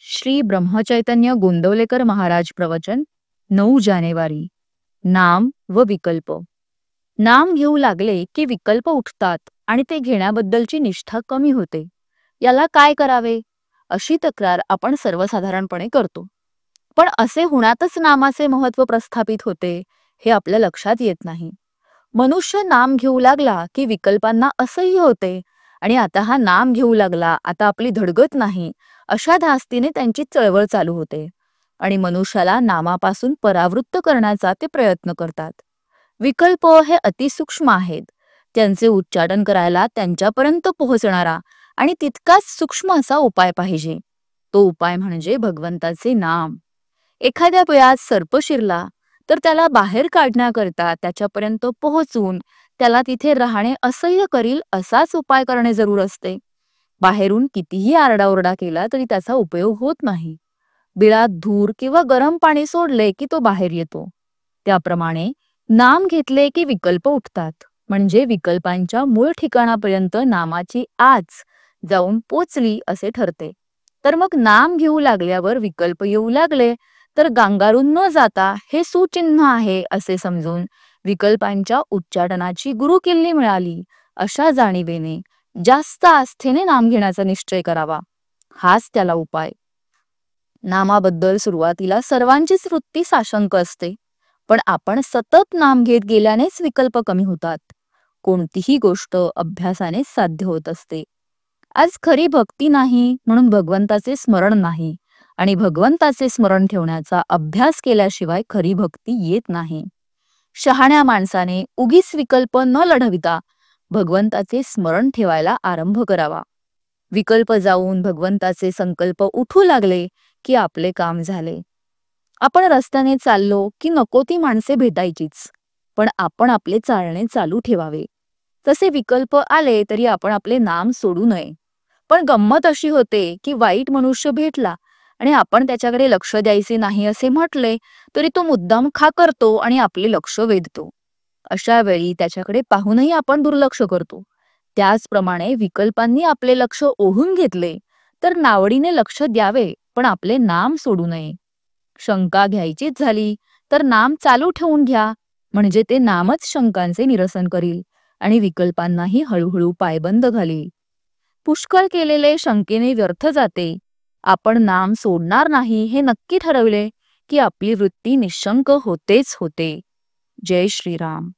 श्री ब्रह्मचैतन्य गोंदवलेकर महाराज प्रवचन 9 जानेवारी। नाम व विकल्प। नाम घेऊ लागले की विकल्प उठतात आणि ते घेण्याबद्दलची निष्ठा कमी होते। याला काय करावे अशी तक्रार आपण सर्वसाधारणपणे करतो, पण असे होण्यातच नामाचे महत्त्व प्रस्थापित होते हे आपल्या लक्षात येत नाही। मनुष्य नाम घेऊ लागला की विकल्पांना असह्य होते आणि आता हा नाम घेऊ लागला, आता आपली धडगत नाही, अशा धास्तीने त्यांची चळवळ चालू होते आणि मनुष्याला नामापासून परावृत्त करण्याचा ते प्रयत्न करतात। विकल्प हे अतिसूक्ष्म आहेत, त्यांचे उच्चाटन करायला त्यांच्यापर्यंत पोहोचणारा आणि तितकाच सूक्ष्म असा उपाय पाहिजे। तो उपाय म्हणजे भगवंताचे नाम। एखाद्या बिळात सर्प शिरला तर त्याला बाहेर काढण्याकरता त्याच्यापर्यंत पोहोचून त्याला तिथे राहणे असह्य करील असाच उपाय करणे जरूर असते। बाहेरून कितीही आरडाओरडा केला तरी त्याचा उपयोग होत नाही। बिळात धूर किंवा गरम पाणी सोडले की तो बाहेर येतो। त्याप्रमाणे नाम घेतले की विकल्प उठतात, म्हणजे विकल्पांच्या मूळ ठिकाणापर्यंत नामाची आच जाऊन पोचली असे ठरते। तर मग नाम घेऊ लागल्यावर विकल्प येऊ लागले तर गांगारून न जाता हे सुचिन्ह आहे असे समजून विकल्पांच्या उच्चाटनाची गुरुकिल्ली मिळाली अशा जाणीवेने जास्त आस्थेने नाम घेण्याचा निश्चय करावा। हाच त्याला उपाय। नामाबद्दल सुरुवातीला सर्वांचीच वृत्ती साशंक असते, पण आपण सतत नाम घेत गेल्यानेच विकल्प कमी होतात। कोणतीही गोष्ट अभ्यासाने साध्य होत असते। आज खरी भक्ती नाही म्हणून भगवंताचे स्मरण नाही, आणि भगवंताचे स्मरण ठेवण्याचा अभ्यास केल्याशिवाय खरी भक्ती येत नाही। शहाण्या माणसाने उगीच विकल्प न लढविता भगवंताचे स्मरण ठेवायला आरंभ करावा। विकल्प जाऊन भगवंताचे संकल्प उठू लागले की आपले काम झाले। आपण रस्त्याने चाललो की नको ती माणसे भेटायचीच, पण आपण आपले चालणे चालू ठेवावे। तसे विकल्प आले तरी आपण आपले नाम सोडू नये। पण गंमत अशी होते की वाईट मनुष्य भेटला आणि आपण त्याच्याकडे लक्ष द्यायचे नाही असे म्हटले तरी तो मुद्दाम करतो आणि आपले लक्ष वेधतो। अशा वेळी त्याच्याकडे पाहूनही आपण दुर्लक्ष करतो। त्याचप्रमाणे विकल्पांनी आपले लक्ष ओढून घेतले तर नावडीने लक्ष द्यावे, पण आपले नाम सोडू नये। शंका घ्यायचीच झाली तर नाम चालू ठेवून घ्या, म्हणजे ते नामच शंकांचे निरसन करील आणि विकल्पांनाही हळूहळू पायबंद घालील। पुष्कळ केलेले शंकेने व्यर्थ जाते। आपण नाम सोडणार नाही हे नक्की ठरवले की आपली वृत्ती निशंक होतेच होते। जय श्रीराम।